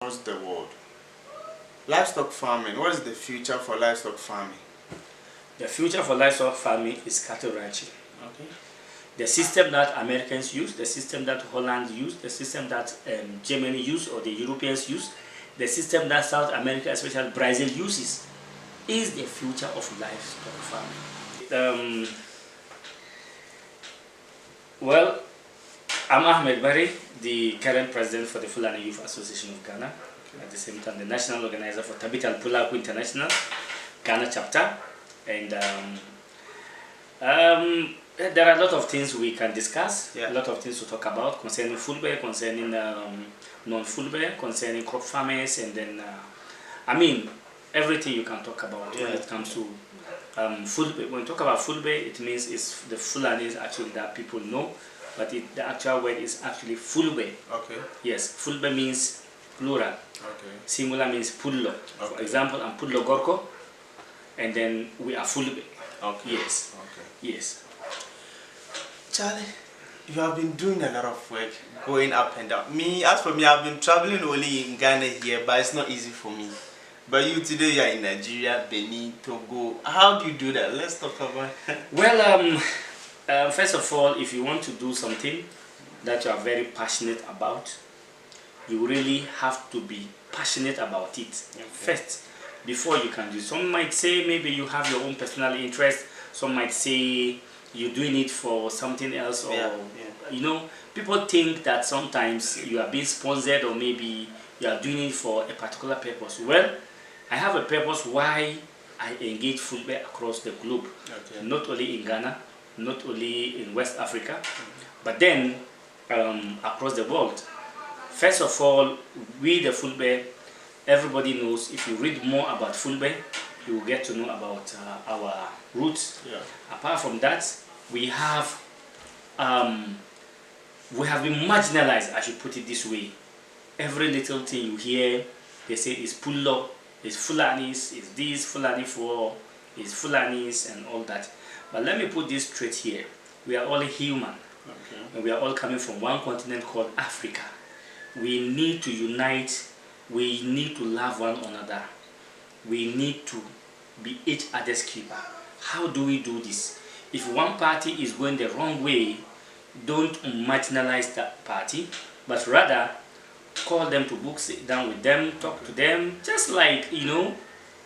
across the world. Livestock farming, what is the future for livestock farming? The future for livestock farming is cattle ranching. Okay. The system that Americans use, the system that Holland use, the system that Germany use or the Europeans use, the system that South America, especially Brazil, uses, is the future of livestock farming. Well, I'm Ahmed, the current president for the Fulani Youth Association of Ghana. Okay. At the same time, the national organizer for Tabital Pulaku International Ghana chapter. And there are a lot of things we can discuss, a lot of things to talk about concerning Fulbe, concerning non-Fulbe, concerning crop farmers, and then, I mean, everything you can talk about when it comes to Fulbe. When you talk about Fulbe, it means it's the Fulani actually that people know, but the actual word is actually Fulbe. Okay. Yes, Fulbe means plural. Okay. Singular means Pullo. Okay. For example, I'm Pullo Gorko, and then we are Fulbe. Okay. Yes. Okay. Yes. Charlie, you have been doing a lot of work, going up and down. As for me, I've been traveling only in Ghana here, but it's not easy for me. But you today, you are in Nigeria, Benin, Togo. How do you do that? Let's talk about it. Well, first of all, if you want to do something that you are very passionate about, you really have to be passionate about it first before you can do. Some might say maybe you have your own personal interest. Some might say you're doing it for something else, or you know, people think that sometimes you are being sponsored, or maybe you are doing it for a particular purpose. Well, I have a purpose why I engage Fulbe across the globe, not only in Ghana, not only in West Africa, but then across the world. First of all, we the Fulbe, everybody knows, if you read more about Fulbe, you will get to know about our roots. Apart from that, we have been marginalized, I should put it this way. Every little thing you hear, they say is Pullo, is Fulanis, is this, Fulani for, is Fulanis, and all that. But let me put this straight here. We are all human. And we are all coming from one continent called Africa. We need to unite. We need to love one another. We need to be each other's keeper. How do we do this? If one party is going the wrong way, don't marginalize that party, but rather call them to book, sit down with them, talk to them, just like, you know,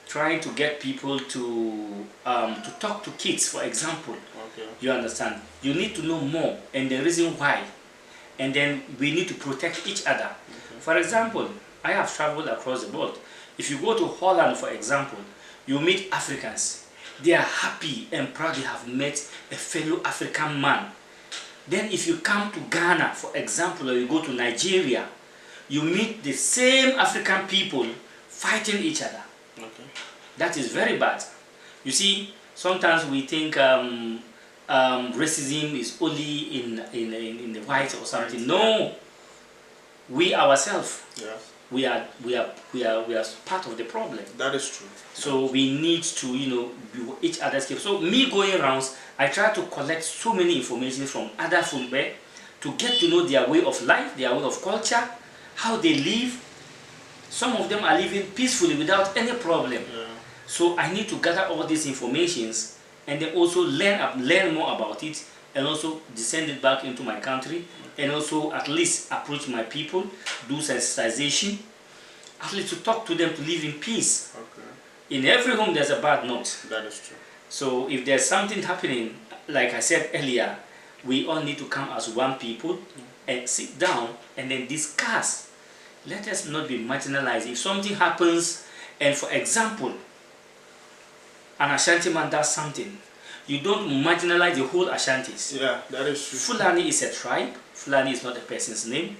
trying to get people to talk to kids, for example. You understand? You need to know more and the reason why, and then we need to protect each other. For example, I have traveled across the world. If you go to Holland, for example, you meet Africans. They are happy and proud they have met a fellow African man. Then if you come to Ghana, for example, or you go to Nigeria, you meet the same African people fighting each other. That is very bad. You see, sometimes we think racism is only in the whites or something. No, we ourselves, we are part of the problem. That is true. So we need to, you know, be each other's keeper. So me going around, I try to collect so many information from other Fulbe to get to know their way of life, their way of culture, how they live. Some of them are living peacefully without any problem. So I need to gather all these informations and then also learn more about it, and also send it back into my country, and also at least approach my people, do sensitization, at least to talk to them to live in peace. In every home there's a bad note. That is true. So if there's something happening, like I said earlier, we all need to come as one people and sit down and then discuss. Let us not be marginalized. If something happens, and for example, an Ashanti man does something, you don't marginalize the whole Ashantis. That is true. Fulani is a tribe. Fulani is not a person's name.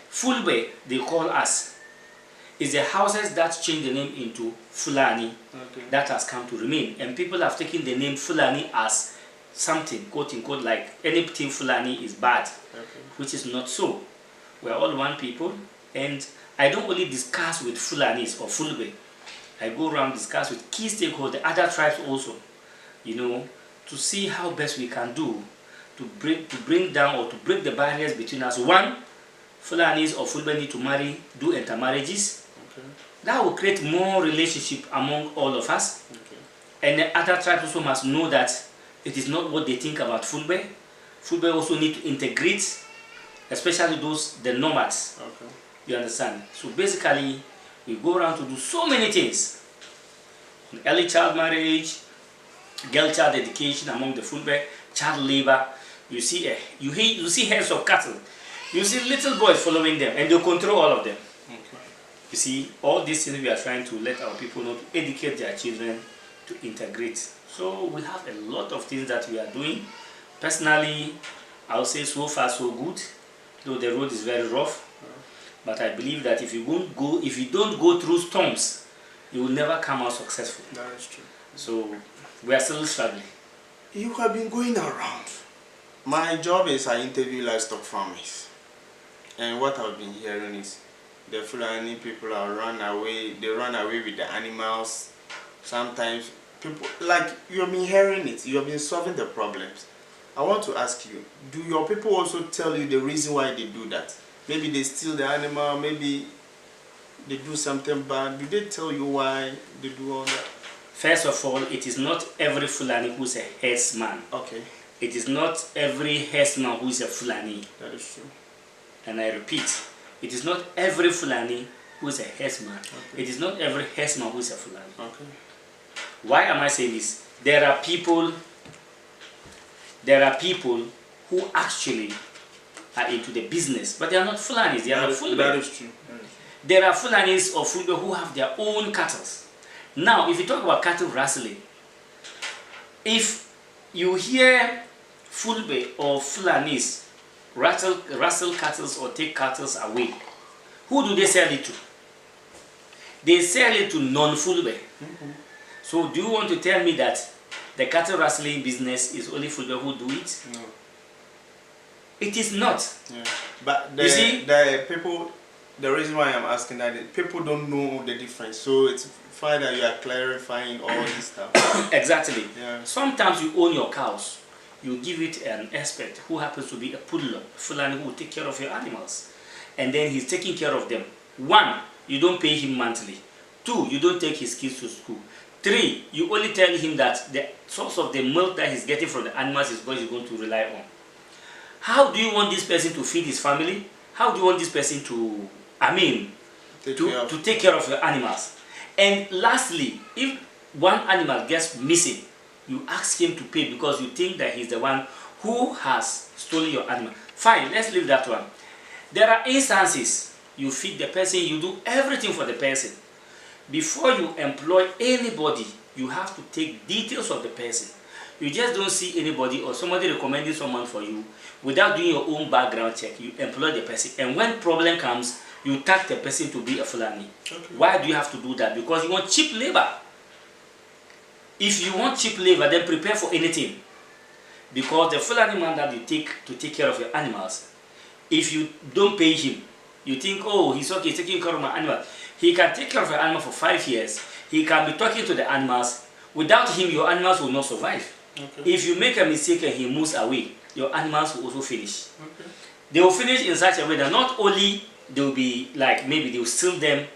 Fulbe, they call us. Is the houses that change the name into Fulani that has come to remain. And people have taken the name Fulani as something, quote unquote, like anything Fulani is bad, which is not so. We are all one people, and I don't only discuss with Fulanis or Fulbe. I go around, discuss with key stakeholders, other tribes also, you know, to see how best we can do to bring down or to break the barriers between us. One, Fulanis or Fulbe need to marry, do intermarriages, That will create more relationship among all of us. Okay. And the other tribes also must know that it is not what they think about Fulbe. Fulbe also need to integrate, especially the nomads. Okay. You understand? So basically, we go around to do so many things. Early child marriage, girl child education among the Fulbe, child labor. You see herds of cattle. You see little boys following them, and they control all of them. Okay. You see, all these things we are trying to let our people know, to educate their children, to integrate. So we have a lot of things that we are doing. Personally, I would say so far so good, though the road is very rough. But I believe that if you don't go through storms, you will never come out successful. That is true. So we are still struggling. You have been going around. My job is I interview livestock farmers, and what I've been hearing is the Fulani people are run away. They run away with the animals. Sometimes people, like, you have been hearing it. You have been solving the problems. I want to ask you: do your people also tell you the reason why they do that? Maybe they steal the animal. Maybe they do something bad. Do they tell you why they do all that? First of all, it is not every Fulani who is a herdsman. Okay. It is not every herdsman who is a Fulani. That is true. And I repeat, it is not every Fulani who is a herdsman. Okay. It is not every herdsman who is a Fulani. Okay. Why am I saying this? There are people who actually are into the business, but they are not Fulanis. They are not Fulani. That is true. There are Fulanis or Fulbe who have their own cattle. Now, if you talk about cattle rustling, if you hear Fulbe or Fulanis rustle cattle or take cattle away, who do they sell it to? They sell it to non-Fulbe. So do you want to tell me that the cattle rustling business is only Fulbe who do it? No. It is not. Yeah. But you see, the people, the reason why I'm asking that is people don't know the difference. So it's fine that you are clarifying all this stuff. Exactly. Yeah. Sometimes you own your cows. You give it an expert who happens to be a poodler, Fulani, who will take care of your animals. And then he's taking care of them. 1, you don't pay him monthly. 2, you don't take his kids to school. 3, you only tell him that the source of the milk that he's getting from the animals is what he's going to rely on. How do you want this person to feed his family? How do you want this person to, to take care of your animals? And lastly, if one animal gets missing, you ask him to pay because you think that he's the one who has stolen your animal. Fine, let's leave that one. There are instances you feed the person, you do everything for the person. Before you employ anybody, you have to take details of the person. You just don't see anybody or somebody recommending someone for you without doing your own background check. You employ the person, and when problem comes, you tag the person to be a Fulani. Okay. Why do you have to do that? Because you want cheap labor. If you want cheap labor, then prepare for anything. Because the Fulani man that you take to take care of your animals, if you don't pay him, you think, oh, he's okay, taking care of my animal. He can take care of your animal for 5 years. He can be talking to the animals. Without him, your animals will not survive. Okay. If you make a mistake and he moves away, your animals will also finish. Okay. They will finish in such a way that not only they will be like, maybe they will steal them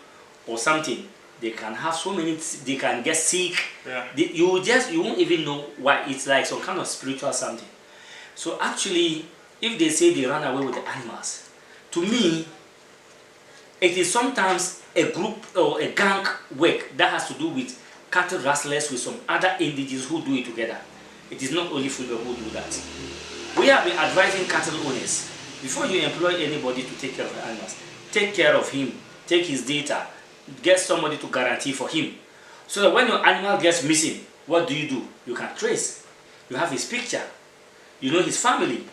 or something. They can have so many, they can get sick. Yeah. You won't even know why. It's like some kind of spiritual something. So actually, if they say they run away with the animals, to me, it is sometimes a group or a gang work that has to do with cattle rustlers with some other individuals who do it together. It is not only Fulani who do that. We have been advising cattle owners, before you employ anybody to take care of the animals, take care of him, take his data, get somebody to guarantee for him. So that when your animal gets missing, what do? You can trace. You have his picture. You know his family.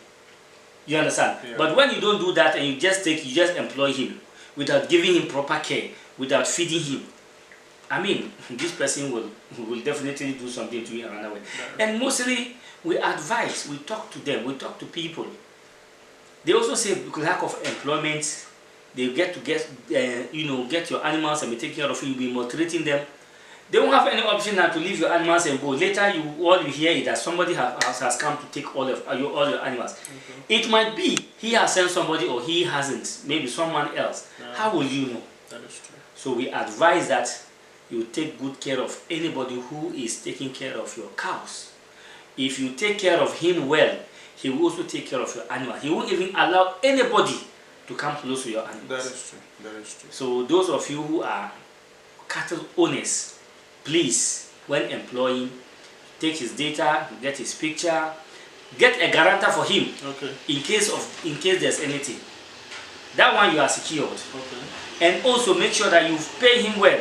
You understand? Yeah. But when you don't do that and you just employ him without giving him proper care, without feeding him, this person will definitely do something to you another way. Yeah. And mostly, we advise, we talk to them, we talk to people. They also say lack of employment. They get your animals and be taking care of you, be maltreating them. They won't have any option than to leave your animals and go. Later, all you hear is that somebody has come to take all your animals. Okay. It might be he has sent somebody or he hasn't, maybe someone else. Yeah. How will you know? That is true. So we advise that you take good care of anybody who is taking care of your cows. If you take care of him well, he will also take care of your animal. He won't even allow anybody to come close to your animals. That is true. That is true. So those of you who are cattle owners, please, when employing, take his data, get his picture, get a guarantor for him. Okay. In case there's anything. That one you are secured. Okay. And also make sure that you pay him well.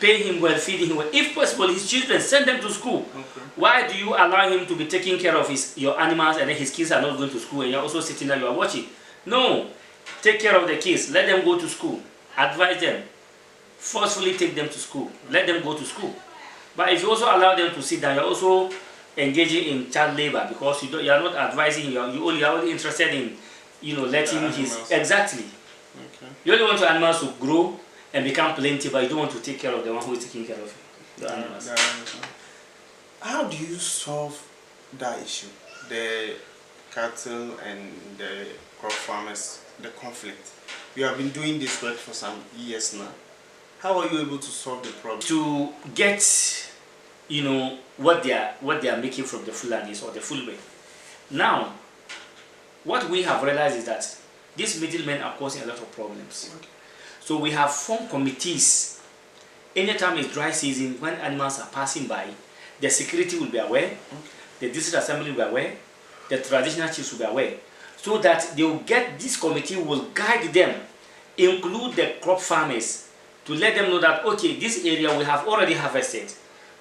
Pay him well, feed him well. If possible, his children, send them to school. Okay. Why do you allow him to be taking care of your animals and then his kids are not going to school and you're also sitting there, you are watching? No. Take care of the kids. Let them go to school. Advise them. Forcefully take them to school. Let them go to school. But if you also allow them to sit down, you're also engaging in child labor because you are not advising, you are only interested in, letting his... Exactly. Okay. You only want your animals to grow and become plenty, but you don't want to take care of the one who is taking care of the animals. How do you solve that issue? The cattle and the crop farmers, the conflict. You have been doing this work for some years now. How are you able to solve the problem? To get, what they are making from the Fulanis or the Fulani. Now, what we have realized is that these middlemen are causing a lot of problems. Okay. So we have formed committees. Anytime it's dry season, when animals are passing by, the security will be aware, okay. The district assembly will be aware, the traditional chiefs will be aware, so that they will this committee will guide them, include the crop farmers, to let them know that, okay, this area we have already harvested.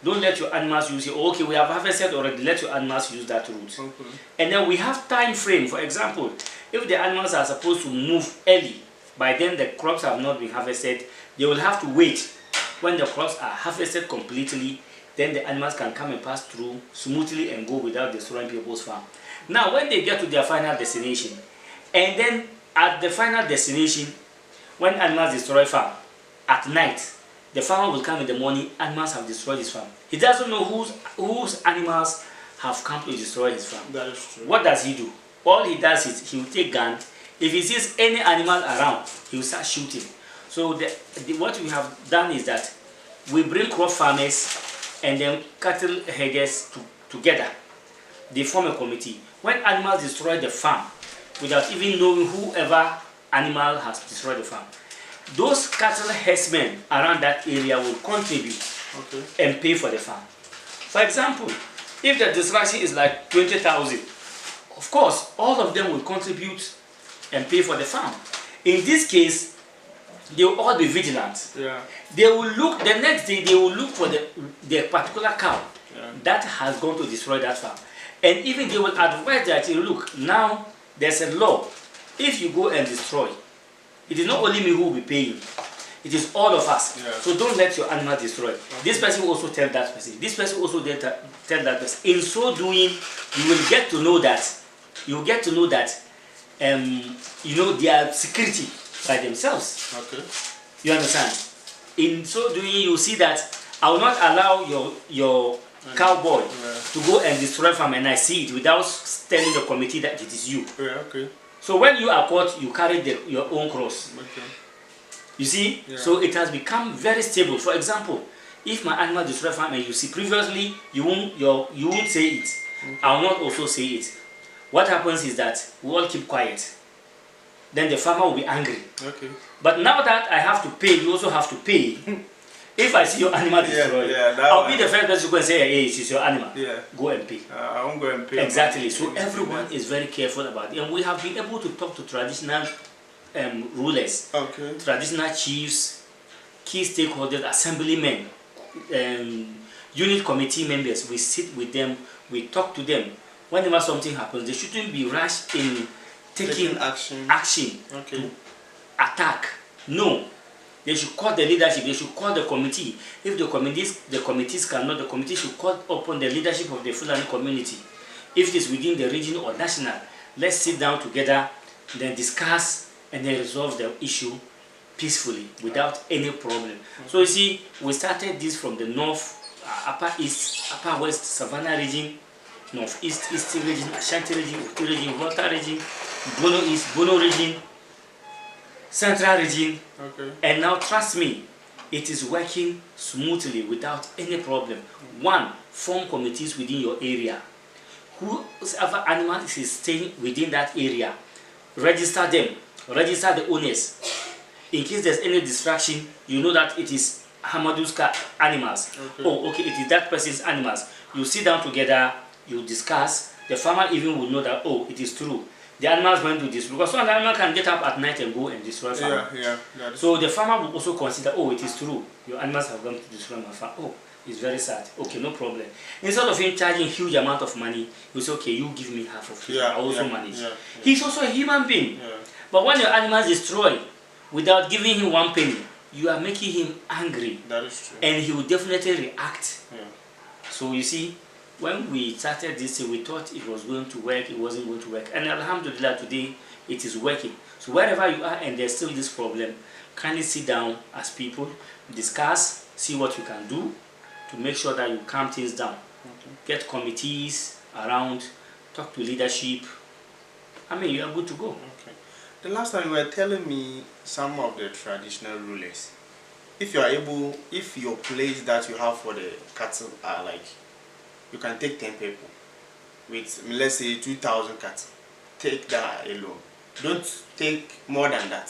Don't let your animals use it. Okay, we have harvested already, let your animals use that route. Okay. And then we have time frame. For example, if the animals are supposed to move early, by then the crops have not been harvested, they will have to wait. When the crops are harvested completely, then the animals can come and pass through smoothly and go without destroying people's farm. Now, when they get to their final destination, and then at the final destination, when animals destroy farm, at night, the farmer will come in the morning, animals have destroyed his farm. He doesn't know whose animals have come to destroy his farm. That is true. What does he do? All he does is he will take gun. If he sees any animal around, he will start shooting. So what we have done is that we bring crop farmers and then cattle herders together. They form a committee. When animals destroy the farm, without even knowing whoever animal has destroyed the farm, those cattle herdsmen around that area will contribute, okay, and pay for the farm. For example, if the destruction is like 20,000, of course, all of them will contribute and pay for the farm. In this case, they will all be vigilant. Yeah. They will look, the next day, they will look for the particular cow, yeah, that has gone to destroy that farm. And even they will advise that, look, now there's a law. If you go and destroy, it is not only me who will be paying, it is all of us. Yeah. So don't let your animal destroy. Okay. This person will also tell that person. This person also tell that person. In so doing, you will get to know that, their security by themselves. Okay. You understand? In so doing, you see that I will not allow your cowboy, yeah, to go and destroy farm, and I see it without telling the committee that it is you. Yeah, okay. So when you are caught, you carry your own cross. Okay. You see? Yeah. So it has become very stable. For example, if my animal destroy farm and you see previously, you won't say it. Okay. I will not also say it. What happens is that we all keep quiet. Then the farmer will be angry. Okay. But now that I have to pay, you also have to pay. If I see your animal destroyed, I'll be the first person to go and say, hey, it is your animal. Yeah. Go and pay. I won't go and pay. Exactly. So everyone is very careful about it. And we have been able to talk to traditional rulers, okay, traditional chiefs, key stakeholders, assemblymen, unit committee members. We sit with them, we talk to them. Whenever something happens, they shouldn't be rushed in taking action, okay, to attack. No. They should call the leadership, they should call the committee. If the committees cannot, the committee should call upon the leadership of the Fulani community. If it is within the region or national, let's sit down together, then discuss and then resolve the issue peacefully without any problem. So you see, we started this from the north, upper east, upper west, Savannah region, northeast, eastern region, Ashanti region, Utu region, Volta region, Bono east, Bono region, central region, Okay. and now trust me, it is working smoothly without any problem. One, form committees within your area. Whoever animal is staying within that area, register them, register the owners. In case there's any distraction, you know that it is Hamadu's animals. Okay. Oh, okay, it is that person's animals. You sit down together, you discuss. The farmer even will know that, oh, it is true. The animals went to this because some animal can get up at night and go and destroy farm. Yeah. So the farmer will also consider, oh, it is true. Your animals have gone to destroy my farm. Oh, it's very sad. Okay, no problem. Instead of him charging huge amount of money, you say, okay, you give me half of it. I also manage. He's also a human being. But when your animals destroy without giving him one penny, you are making him angry. That is true. And he will definitely react. So you see, when we started this, we thought it was going to work, it wasn't going to work. And alhamdulillah, today it is working. So wherever you are and there's still this problem, kindly sit down as people, discuss, see what you can do to make sure that you calm things down. Get committees around, talk to leadership. I mean, you are good to go. The last time you were telling me some of the traditional rulers. If you are able, if your place that you have for the cattle are like, you can take 10 people with, let's say, 2,000 cattle. Take that alone. Don't take more than that.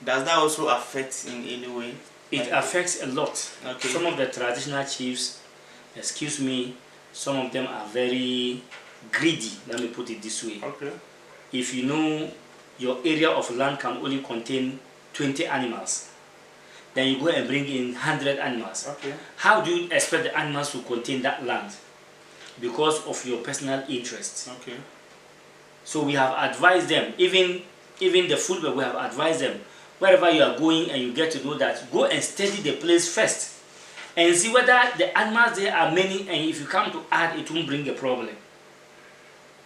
Does that also affect in any way? It affects a lot. Okay. Some of the traditional chiefs, excuse me, some of them are very greedy. Let me put it this way. Okay. If you know your area of land can only contain 20 animals, then you go and bring in 100 animals. Okay. How do you expect the animals to contain that land? Because of your personal interest. Okay. So we have advised them, even the football, we have advised them, wherever you are going and you get to know that, go and study the place first and see whether the animals there are many, and if you come to add, it won't bring a problem.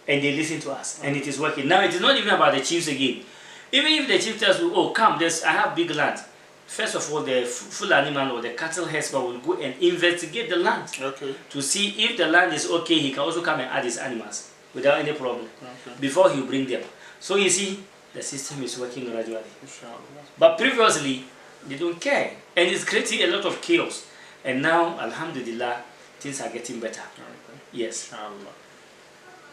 And they listen to us, and it is working. Now it is not even about the chiefs again. Even if the chief tells you, oh, come, I have big land. First of all, the Fulani man or the cattle herdsman will go and investigate the land to see if the land is okay. He can also come and add his animals without any problem before he bring them. So you see, the system is working gradually. But previously, they don't care, and it's creating a lot of chaos. And now, alhamdulillah, things are getting better. Yes.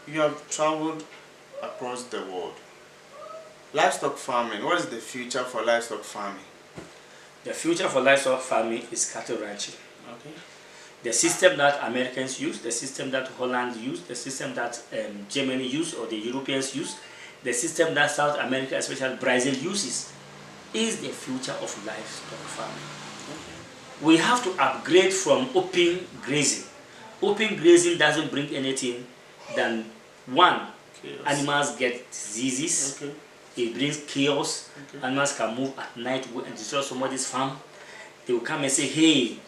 You have traveled across the world. Livestock farming, what is the future for livestock farming? The future for livestock farming is cattle ranching. Okay. The system that Americans use, the system that Holland use, the system that Germany use or the Europeans use, the system that South America, especially Brazil, uses, is the future of livestock farming. Okay. We have to upgrade from open grazing. Open grazing doesn't bring anything than one, animals get diseases. Okay. It brings chaos. Okay. Animals can move at night, go and destroy somebody's farm. They will come and say, hey,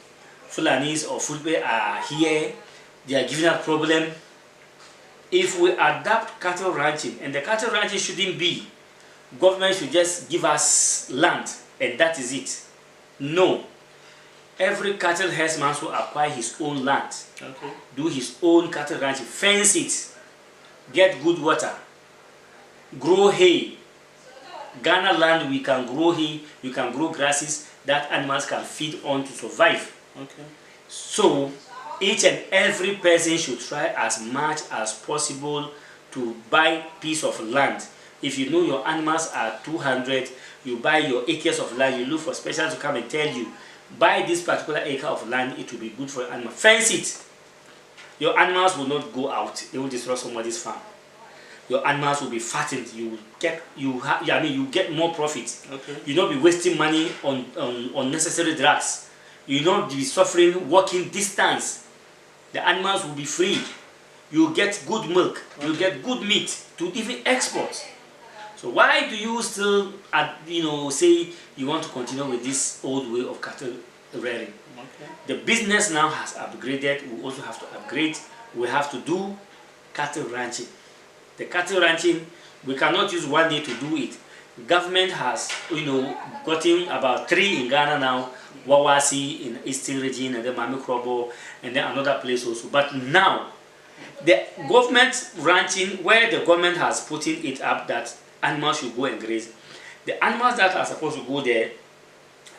Fulanis or Fulbe are here, they are giving us problem. If we adapt cattle ranching, and the cattle ranching shouldn't be, government should just give us land and that is it. No. Every cattle herdsman should acquire his own land, do his own cattle ranching, fence it, get good water, grow hay. Ghana land, we can grow hay, you can grow grasses that animals can feed on to survive. Okay. So each and every person should try as much as possible to buy piece of land. If you know your animals are 200, you buy your acres of land, you look for specialists to come and tell you, buy this particular acre of land, it will be good for your animal. Fence it. Your animals will not go out, they will destroy somebody's farm. Your animals will be fattened. You get more profit. Okay. You don't be wasting money on unnecessary drugs. You don't be suffering walking distance. The animals will be free. You get good milk. You get good meat to even export. So why do you still, say you want to continue with this old way of cattle rearing? Okay. The business now has upgraded. We also have to upgrade. We have to do cattle ranching. The cattle ranching, we cannot use one day to do it. The government has, gotten about 3 in Ghana now, Wawasi in Eastern region, and then Mamikrobo, and then another place also. But now, the government ranching, where the government has put it up that animals should go and graze, The animals that are supposed to go there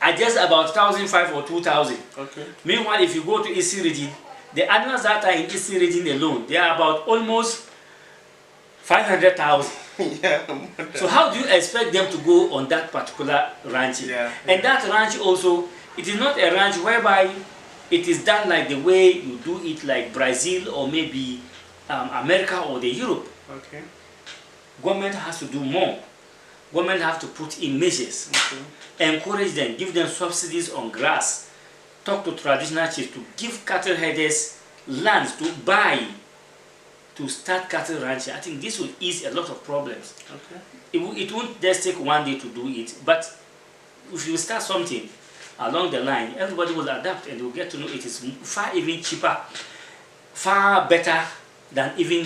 are just about 1,500 or 2,000. Okay. Meanwhile, if you go to Eastern region, the animals that are in Eastern region alone, they are about almost 500,000. Yeah. So how do you expect them to go on that particular ranch? Yeah. And that ranch also, it is not a ranch whereby it is done like the way you do it like Brazil or maybe America or the Europe. Okay. Government has to do more. Government have to put in measures, encourage them, give them subsidies on grass, talk to traditional chiefs to give cattle herders lands to buy, to start cattle ranching. I think this will ease a lot of problems. Okay. It won't just take one day to do it, but if you start something along the line, everybody will adapt and will get to know it is far even cheaper, far better than even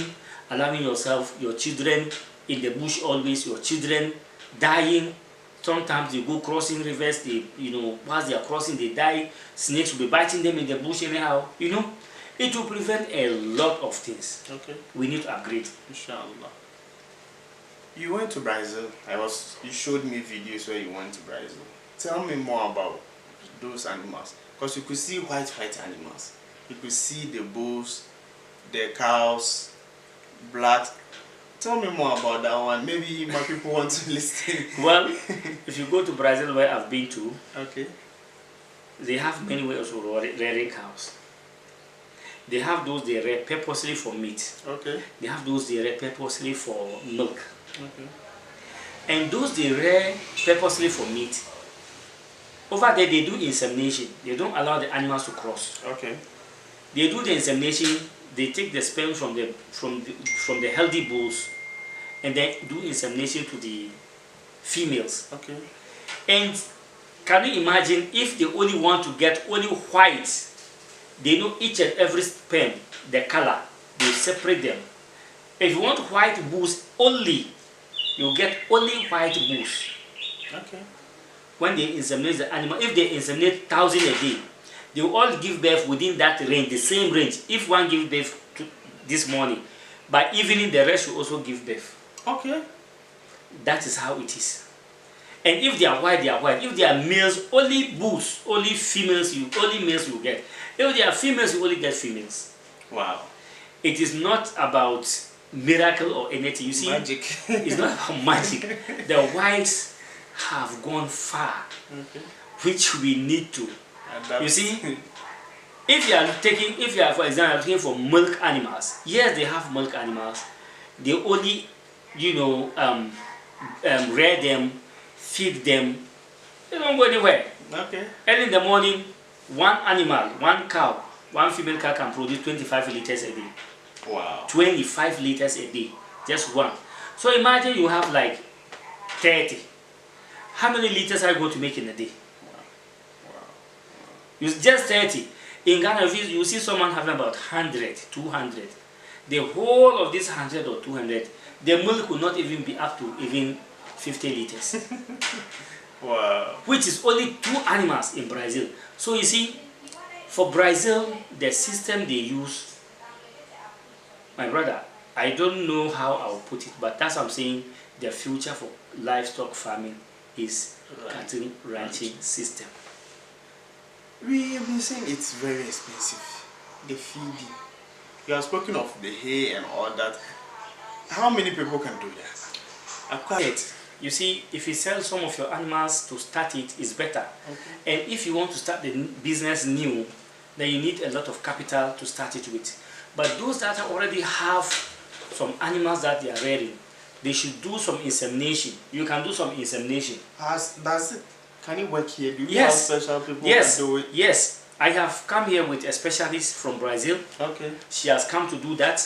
allowing yourself, your children in the bush always, your children dying. Sometimes they go crossing rivers, they, whilst they are crossing, they die. Snakes will be biting them in the bush anyhow. It will prevent a lot of things. Okay. We need to upgrade. Inshallah. You went to Brazil. You showed me videos where you went to Brazil. Tell me more about those animals. Because you could see white animals. You could see the bulls, the cows, black. Tell me more about that one. Maybe my people want to listen. Well, if you go to Brazil, where I've been to, okay, they have many ways of rearing cows. They have those they rear purposely for meat. Okay. They have those they rear purposely for milk. Okay. And those they rear purposely for meat, over there they do insemination. They don't allow the animals to cross. Okay. They do the insemination. They take the sperm from the healthy bulls and then do insemination to the females. Okay. And can you imagine if they only want to get only white? They know each and every sperm, the color, they separate them. If you want white bulls only, you get only white bulls. Okay. When they inseminate the animal, if they inseminate 1,000 a day, they will all give birth within that range, the same range. If one gives birth this morning, by evening the rest will also give birth. Okay. That is how it is. And if they are white, they are white. If they are males, only bulls, only females, only males you get. If they are females, you only get females. Wow. It is not about miracle or anything. You see, magic. It's not about magic. The whites have gone far, which we need to. You see, if you are, for example, looking for milk animals, yes, they have milk animals. They only, rear them, feed them. They don't go anywhere. Okay. Early in the morning, one animal, one cow, one female cow can produce 25 liters a day. Wow. 25 liters a day, just one. So imagine you have like 30. How many liters are you going to make in a day? It's just 30. In Ghana, you see someone having about 100, 200. The whole of this 100 or 200, the milk will not even be up to even 50 liters. Wow. Which is only 2 animals in Brazil. So you see, for Brazil, the system they use, my brother, I don't know how I'll put it, but that's what I'm saying, the future for livestock farming is cattle ranching system. We have been saying it's very expensive. The feeding. You have spoken of the hay and all that. How many people can do that? Acquire. You see, if you sell some of your animals to start it, it's better. Okay. And if you want to start the business new, then you need a lot of capital to start it with. But those that already have some animals that they are rearing, they should do some insemination. You can do some insemination. Does it? Can you work here? Do you have special people yes. who do it? Yes. I have come here with a specialist from Brazil. Okay. She has come to do that.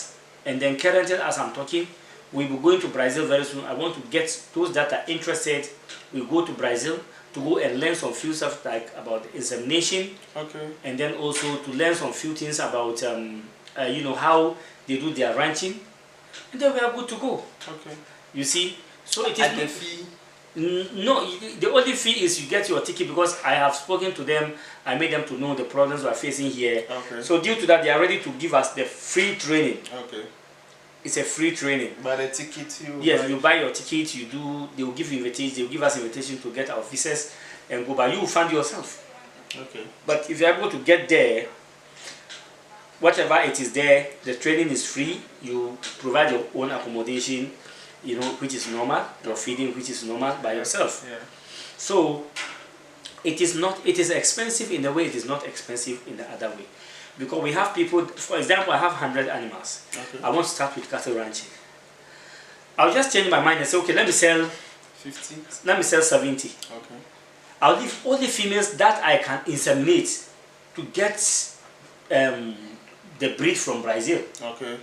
And then currently, as I'm talking, we'll be going to Brazil very soon. I want to get those that are interested. We go to Brazil to go and learn some few stuff like about insemination. Okay. And then also to learn some few things about how they do their ranching. And then we are good to go. Okay. You see? So it is. And the fee? No, the only fee is you get your ticket, because I have spoken to them. I made them to know the problems we are facing here. Okay. So due to that, they are ready to give us the free training. Okay. It's a free training. But the ticket you you buy your ticket, they will give you invitation, they will give us invitation to get our visas and go, but you will fund yourself. Okay. But if you're able to get there, whatever it is there, the training is free. You provide your own accommodation, which is normal, your feeding, which is normal by yourself. Yeah. So it is expensive in the way, it is not expensive in the other way. Because we have people, for example, I have 100 animals. Okay. I want to start with cattle ranching. I'll just change my mind and say, okay, let me sell 50. Let me sell 70. Okay. I'll leave all the females that I can inseminate to get the breed from Brazil. Okay.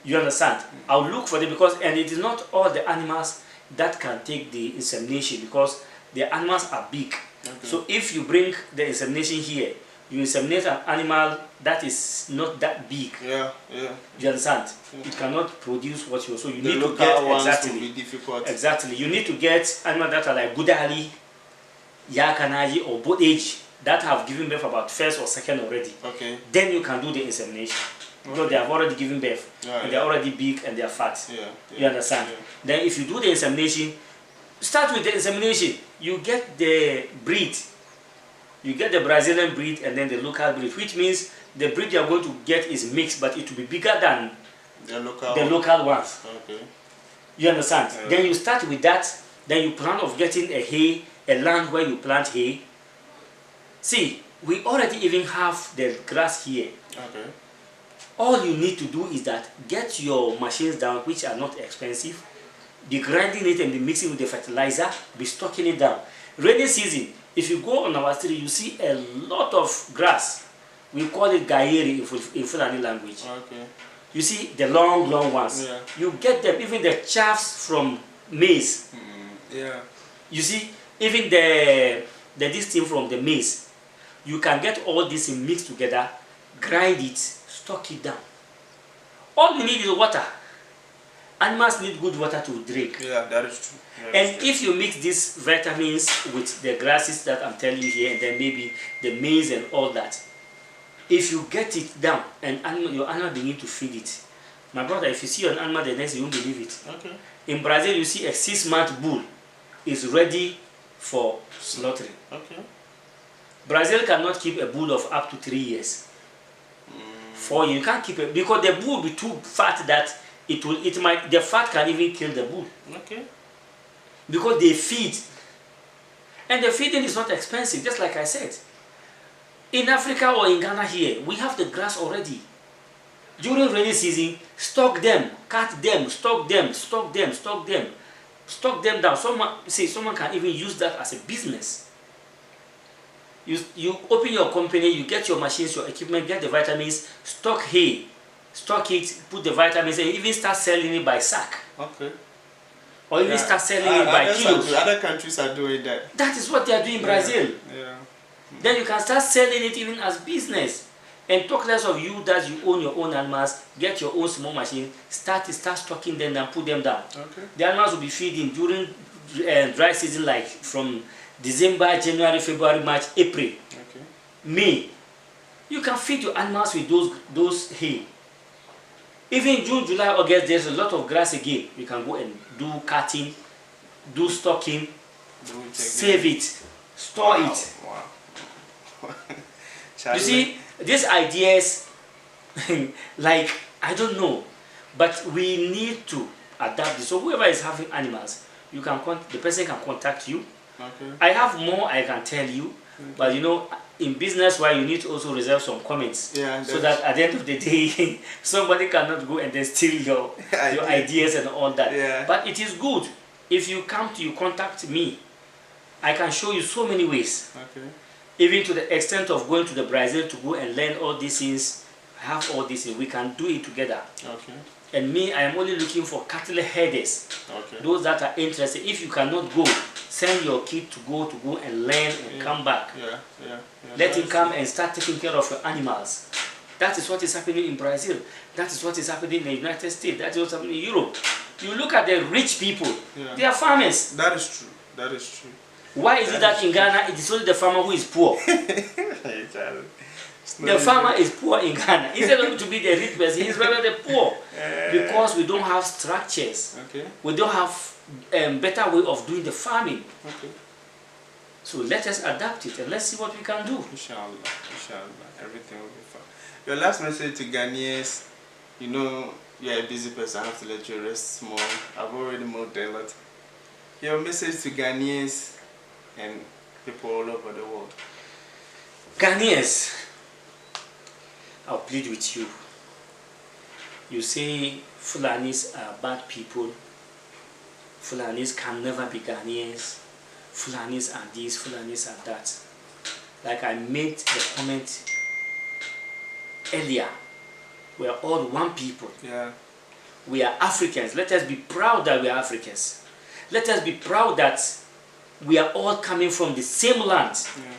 You understand? I'll look for them and it is not all the animals that can take the insemination because the animals are big. Okay. So if you bring the insemination here, you inseminate an animal that is not that big. Yeah, yeah. You understand? Yeah. It cannot produce what you. So you the need local to get ones exactly. Will be difficult. Exactly. You need to get animals that are like Gudali, Yakanaji, or both age that have given birth about first or second already. Okay. Then you can do the insemination. Okay. Because they have already given birth and they are already big and they are fat. Yeah, yeah. You understand? Yeah. Then if you do the insemination, start with the insemination. You get the breed. You get the Brazilian breed and then the local breed, which means the breed you are going to get is mixed, but it will be bigger than the local ones. Okay. You understand? Yeah. Then you start with that. Then you plan of getting a land where you plant hay. See, we already even have the grass here. Okay. All you need to do is that get your machines down, which are not expensive. Be grinding it and be mixing with the fertilizer. Be stocking it down. Rainy season. If you go on our street, you see a lot of grass. We call it gairi in Fulani language. Okay. You see the long ones. Yeah. You get them, even the chaffs from maize. Yeah. You see, even the this thing from the maize. You can get all this mixed together, grind it, stock it down. All you need is water. Animals need good water to drink. Yeah, that is true. And if you mix these vitamins with the grasses that I'm telling you here, and then maybe the maize and all that, if you get it down and your animal begin to feed it, my brother, if you see an animal the next day, you won't believe it. Okay. In Brazil, you see a 6-month bull is ready for slaughtering. Okay. Brazil cannot keep a bull of up to 3 years. 4 years, you can't keep it because the bull will be too fat that the fat can even kill the bull. Okay. Because they feed. And the feeding is not expensive, just like I said. In Africa or in Ghana here, we have the grass already. During rainy season, stock them, cut them, stock them, stock them, stock them. Stock them down. Someone can even use that as a business. You open your company, you get your machines, your equipment, get the vitamins, stock hay, stock it, put the vitamins, and even start selling it by sack. Okay. Or even start selling it by kilos. Other countries are doing that. That is what they are doing in Brazil. Yeah. Then you can start selling it even as business. And talk less of you that you own your own animals, get your own small machine, start stocking them and put them down. Okay. The animals will be feeding during dry season, like from December, January, February, March, April, okay, May. You can feed your animals with those hay. Even June, July, August, there's a lot of grass again. You can go and do cutting, do stocking, save it, store it. Wow. You see, these ideas, like, I don't know, but we need to adapt this. So whoever is having animals, the person can contact you. Okay. I have more I can tell you, okay, but you know, in business, why you need to also reserve some comments, yeah, so that at the end of the day, somebody cannot go and then steal your ideas and all that. Yeah. But it is good if you contact me. I can show you so many ways. Okay. Even to the extent of going to the Brazil to go and learn all these things. I have all these things. We can do it together. Okay. And me, I am only looking for cattle herders. Okay. Those that are interested. If you cannot go, send your kid to go and learn and come back. Yeah. Let him come and start taking care of your animals. That is what is happening in Brazil. That is what is happening in the United States. That is what is happening in Europe. You look at the rich people. Yeah. They are farmers. That is true. That is true. Why is it that in Ghana it is only the farmer who is poor? The farmer is poor in Ghana. Instead of to be the rich person, he's rather the poor. Because we don't have structures. Okay. We don't have better way of doing the farming. Okay. So let us adapt it and let's see what we can do. Inshallah, inshallah, everything will be fine. Your last message to Ghanaians, you know, you're a busy person, I have to let you rest small. I've already moved a lot. Your message to Ghanaians and people all over the world. Ghanaians, I'll plead with you. You say Fulanis are bad people. Fulanis can never be Ghanaians. Fulanis are this, Fulanis are that. Like I made the comment earlier, we are all one people. Yeah. We are Africans. Let us be proud that we are Africans. Let us be proud that we are all coming from the same land. Yeah.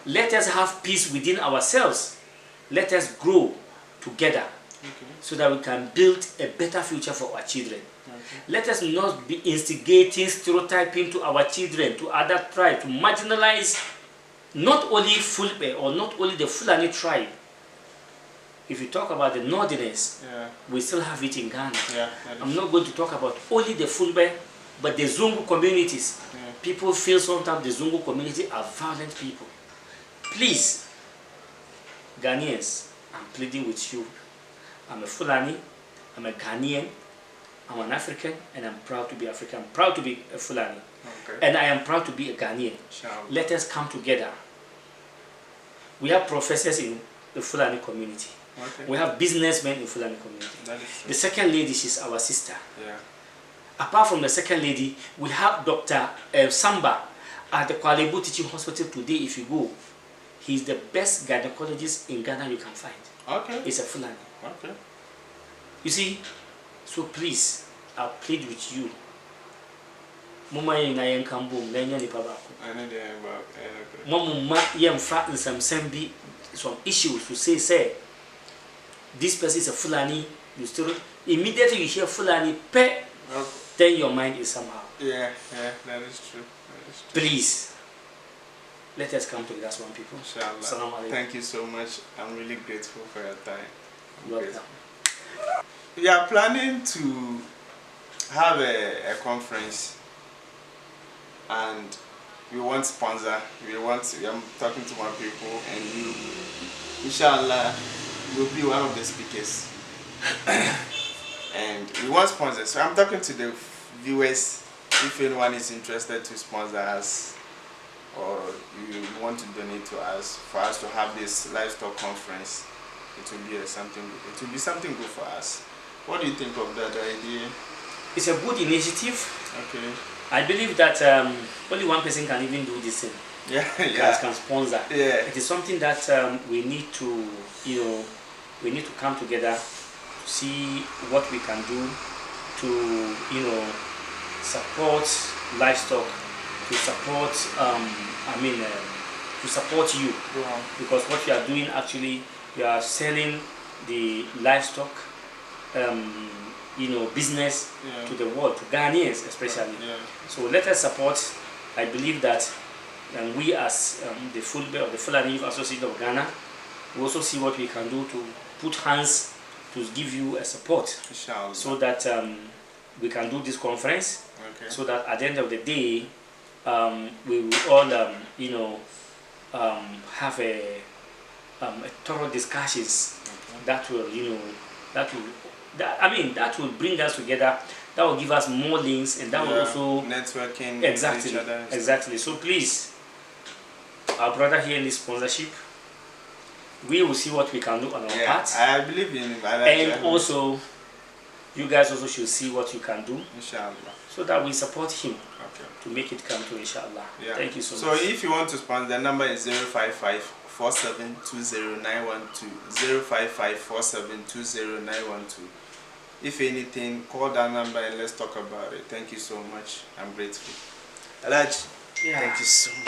Let us have peace within ourselves. Let us grow together so that we can build a better future for our children. Let us not be instigating, stereotyping to our children, to other tribes, to marginalize not only Fulbe or not only the Fulani tribe. If you talk about the Northerners, we still have it in Ghana. I'm not going to talk about only the Fulbe, but the Zungu communities. People feel sometimes the Zungu community are violent people. Please, Ghanaians, I'm pleading with you. I'm a Fulani, I'm a Ghanaian, I'm an African, and I'm proud to be African. I'm proud to be a Fulani. And I am proud to be a Ghanaian. Let us come together. We have professors in the Fulani community. We have businessmen in the Fulani community. The second lady, she's our sister. Apart from the second lady, we have Dr. Samba at the Kuala Lumpur Teaching Hospital today. If you go, he's the best gynecologist in Ghana you can find. He's a Fulani. You see, so please, I'll plead with you. Mama na yen kambo nganya ni pabako. Mama yem fa some issues to say this person is a Fulani. You still immediately you hear Fulani, then your mind is somehow. Yeah, that is true. Please, let us come together as one people. Inshallah. Thank you so much. I'm really grateful for your time. Welcome. We are planning to have a conference, and we want sponsor. I'm talking to my people, and you, inshallah, will be one of the speakers. And we want sponsors. So I'm talking to the viewers. If anyone is interested to sponsor us, or you want to donate to us for us to have this livestock conference, it will be something. It will be something good for us. What do you think of that idea? It's a good initiative. I believe that only one person can even do this thing. Can sponsor. It is something that we need to, we need to come together to see what we can do to, support livestock, to support, to support you. Because what you are doing actually, you are selling the livestock business to the world, to Ghanaians especially. So let us support. I believe that we as the Fulani Youth Association of Ghana, we also see what we can do to put hands to give you a support, so that we can do this conference, so that at the end of the day we will all have a thorough discussions that will that will bring us together, that will give us more links, and that will also networking exactly with each other. Exactly. So please, our brother here in this sponsorship, we will see what we can do on our part. I believe in it. And also you guys also should see what you can do, inshallah, so that we support him to make it come to inshallah. Thank you so much. So if you want to sponsor, the number is 055-4720-912, 055-4720-912. If anything, call that number and let's talk about it. Thank you so much. I'm grateful. Alaj, thank you so much.